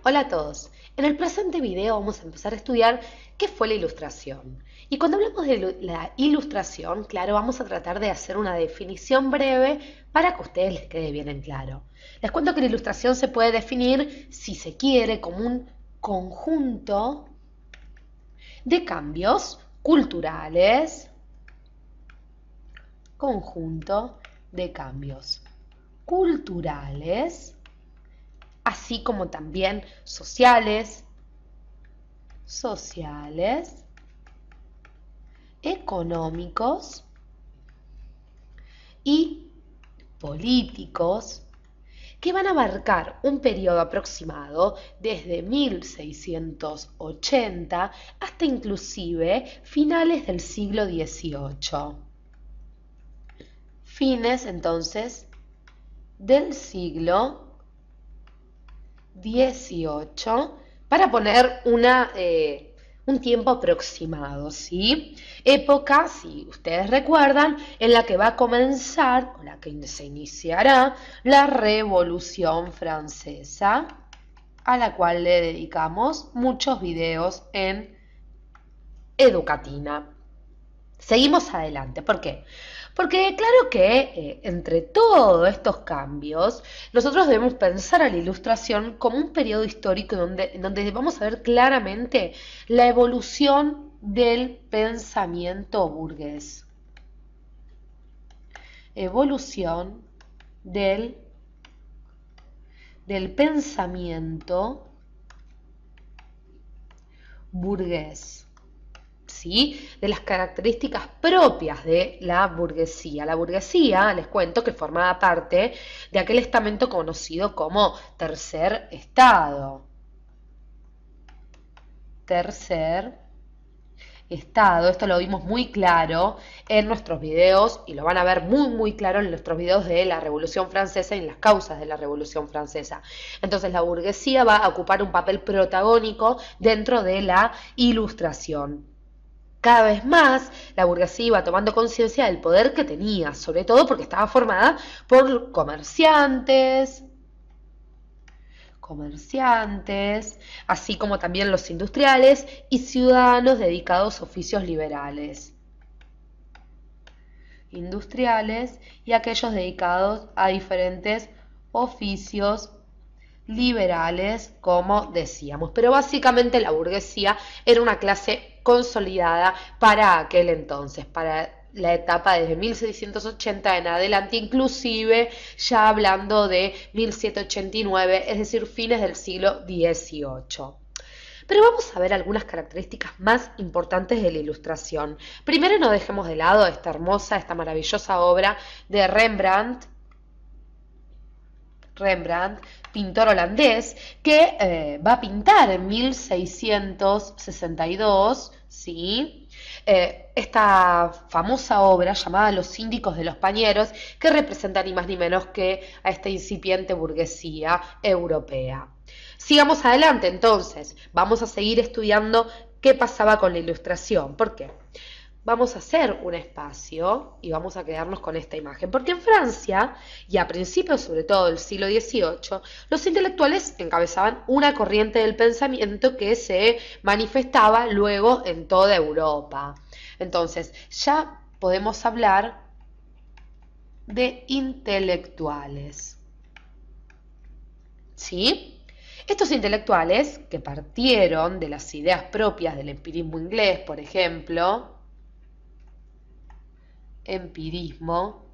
Hola a todos. En el presente video vamos a empezar a estudiar qué fue la ilustración. Y cuando hablamos de la ilustración, claro, vamos a tratar de hacer una definición breve para que a ustedes les quede bien en claro. Les cuento que la ilustración se puede definir, si se quiere, como un conjunto de cambios culturales, conjunto de cambios culturales, así como también sociales, económicos y políticos que van a abarcar un periodo aproximado desde 1680 hasta inclusive finales del siglo XVIII. Fines entonces del siglo XVIII para poner un tiempo aproximado, ¿sí? Época, si ustedes recuerdan, en la que va a comenzar, o la que se iniciará, la Revolución Francesa, a la cual le dedicamos muchos videos en Educatina. Seguimos adelante. ¿Por qué? Porque claro que entre todos estos cambios, nosotros debemos pensar a la ilustración como un periodo histórico en donde vamos a ver claramente la evolución del pensamiento burgués. Evolución del, del pensamiento burgués. ¿Sí? De las características propias de la burguesía. La burguesía, les cuento, que formaba parte de aquel estamento conocido como tercer estado. Tercer estado, esto lo vimos muy claro en nuestros videos y lo van a ver muy claro en nuestros videos de la Revolución Francesa y en las causas de la Revolución Francesa. Entonces la burguesía va a ocupar un papel protagónico dentro de la ilustración. Cada vez más la burguesía iba tomando conciencia del poder que tenía, sobre todo porque estaba formada por comerciantes, así como también los industriales y ciudadanos dedicados a oficios liberales. Industriales y aquellos dedicados a diferentes oficios liberales, como decíamos. Pero básicamente la burguesía era una clase consolidada para aquel entonces, para la etapa desde 1680 en adelante, inclusive ya hablando de 1789, es decir, fines del siglo XVIII. Pero vamos a ver algunas características más importantes de la ilustración. Primero, no dejemos de lado esta hermosa, esta maravillosa obra de Rembrandt, pintor holandés, que va a pintar en 1662, ¿sí? Esta famosa obra llamada Los Síndicos de los Pañeros, que representa ni más ni menos que a esta incipiente burguesía europea. Sigamos adelante entonces, vamos a seguir estudiando qué pasaba con la ilustración. ¿Por qué? Vamos a hacer un espacio y vamos a quedarnos con esta imagen, porque en Francia, y a principios sobre todo del siglo XVIII, los intelectuales encabezaban una corriente del pensamiento que se manifestaba luego en toda Europa. Entonces, ya podemos hablar de intelectuales. ¿Sí? Estos intelectuales, que partieron de las ideas propias del empirismo inglés, por ejemplo, empirismo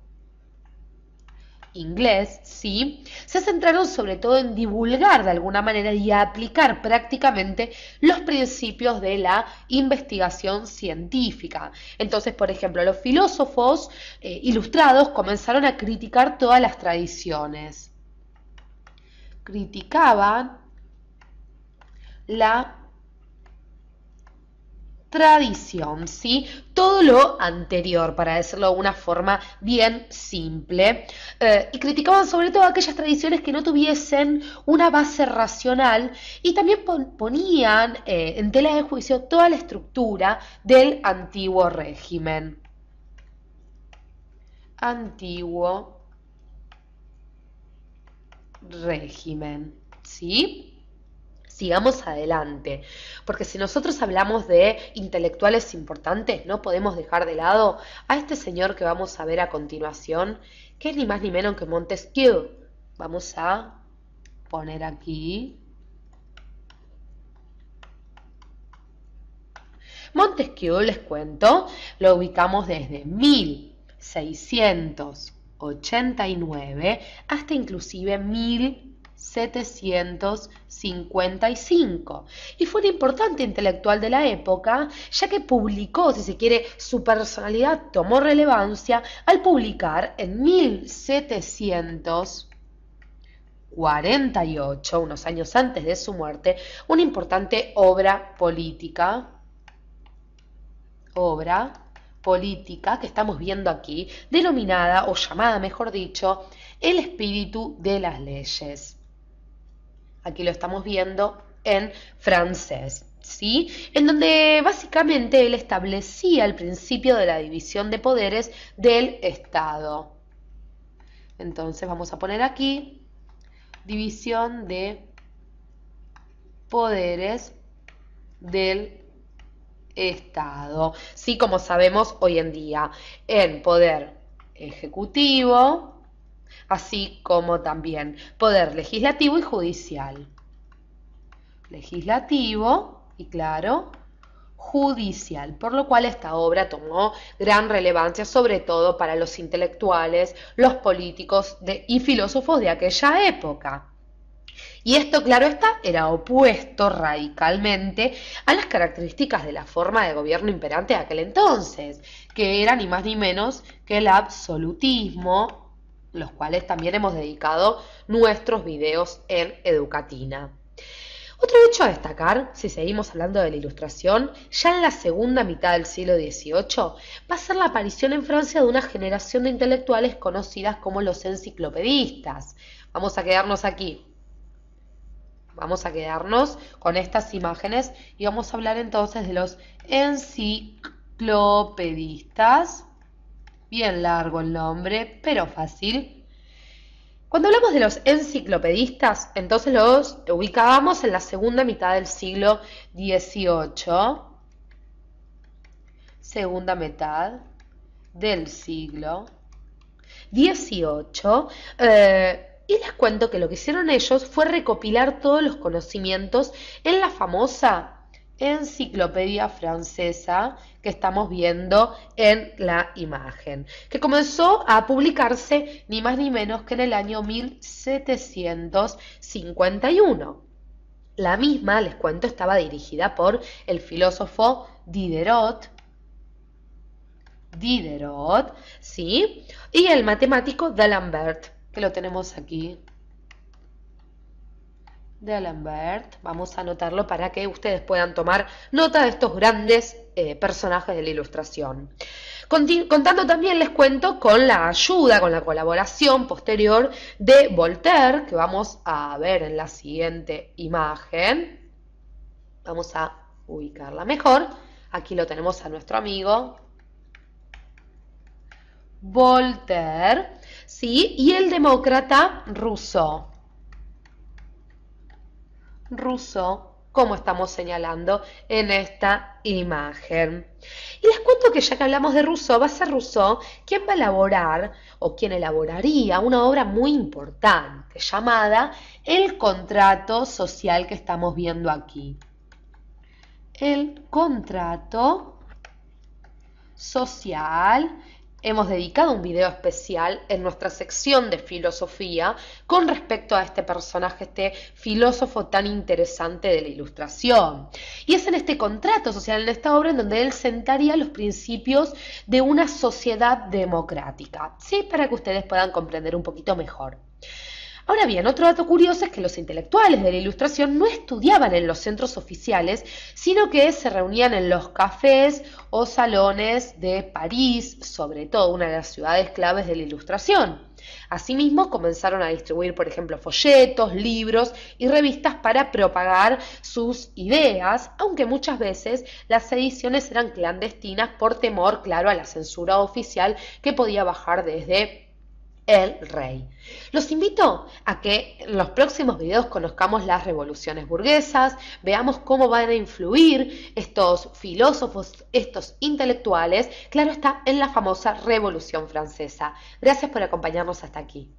inglés, ¿sí? Se centraron sobre todo en divulgar de alguna manera y aplicar prácticamente los principios de la investigación científica. Entonces, por ejemplo, los filósofos ilustrados comenzaron a criticar todas las tradiciones. Criticaban la tradición, ¿sí? Todo lo anterior, para decirlo de una forma bien simple, y criticaban sobre todo aquellas tradiciones que no tuviesen una base racional y también ponían en tela de juicio toda la estructura del antiguo régimen. Antiguo régimen, ¿sí? Sigamos adelante, porque si nosotros hablamos de intelectuales importantes, no podemos dejar de lado a este señor que vamos a ver a continuación, que es ni más ni menos que Montesquieu. Vamos a poner aquí Montesquieu, les cuento, lo ubicamos desde 1689 hasta inclusive 1755. Y fue un importante intelectual de la época, ya que publicó, si se quiere, su personalidad tomó relevancia al publicar en 1748, unos años antes de su muerte, una importante obra política que estamos viendo aquí, denominada o llamada, mejor dicho, El espíritu de las leyes. Aquí lo estamos viendo en francés, ¿sí? En donde básicamente él establecía el principio de la división de poderes del Estado. Entonces vamos a poner aquí división de poderes del Estado. Sí, como sabemos hoy en día, en poder ejecutivo, así como también poder legislativo y judicial. Legislativo y, claro, judicial, por lo cual esta obra tomó gran relevancia, sobre todo para los intelectuales, los políticos y filósofos de aquella época. Y esto, claro está, era opuesto radicalmente a las características de la forma de gobierno imperante de aquel entonces, que era ni más ni menos que el absolutismo, los cuales también hemos dedicado nuestros videos en Educatina. Otro hecho a destacar, si seguimos hablando de la Ilustración, ya en la segunda mitad del siglo XVIII va a ser la aparición en Francia de una generación de intelectuales conocidas como los enciclopedistas. Vamos a quedarnos aquí. Vamos a quedarnos con estas imágenes y vamos a hablar entonces de los enciclopedistas. Bien largo el nombre, pero fácil. Cuando hablamos de los enciclopedistas, entonces los ubicábamos en la segunda mitad del siglo XVIII. Segunda mitad del siglo XVIII. Y les cuento que lo que hicieron ellos fue recopilar todos los conocimientos en la famosa enciclopedia francesa que estamos viendo en la imagen, que comenzó a publicarse ni más ni menos que en el año 1751. La misma, les cuento, estaba dirigida por el filósofo Diderot, ¿sí? Y el matemático D'Alembert, que lo tenemos aquí. D'Alembert, vamos a anotarlo para que ustedes puedan tomar nota de estos grandes personajes de la Ilustración. Contando también, les cuento, con la ayuda, con la colaboración posterior de Voltaire, que vamos a ver en la siguiente imagen. Vamos a ubicarla mejor. Aquí lo tenemos a nuestro amigo Voltaire, ¿sí? Y el demócrata Rousseau. Como estamos señalando en esta imagen. Y les cuento que ya que hablamos de Rousseau, va a ser Rousseau quien va a elaborar, o quien elaboraría, una obra muy importante llamada El contrato social que estamos viendo aquí. El contrato social. Hemos dedicado un video especial en nuestra sección de filosofía con respecto a este personaje, este filósofo tan interesante de la Ilustración. Y es en este contrato social, en esta obra, en donde él sentaría los principios de una sociedad democrática, ¿sí? Para que ustedes puedan comprender un poquito mejor. Ahora bien, otro dato curioso es que los intelectuales de la Ilustración no estudiaban en los centros oficiales, sino que se reunían en los cafés o salones de París, sobre todo una de las ciudades claves de la Ilustración. Asimismo, comenzaron a distribuir, por ejemplo, folletos, libros y revistas para propagar sus ideas, aunque muchas veces las ediciones eran clandestinas por temor, claro, a la censura oficial que podía bajar desde el rey. Los invito a que en los próximos videos conozcamos las revoluciones burguesas, veamos cómo van a influir estos filósofos, estos intelectuales, claro está, en la famosa Revolución Francesa. Gracias por acompañarnos hasta aquí.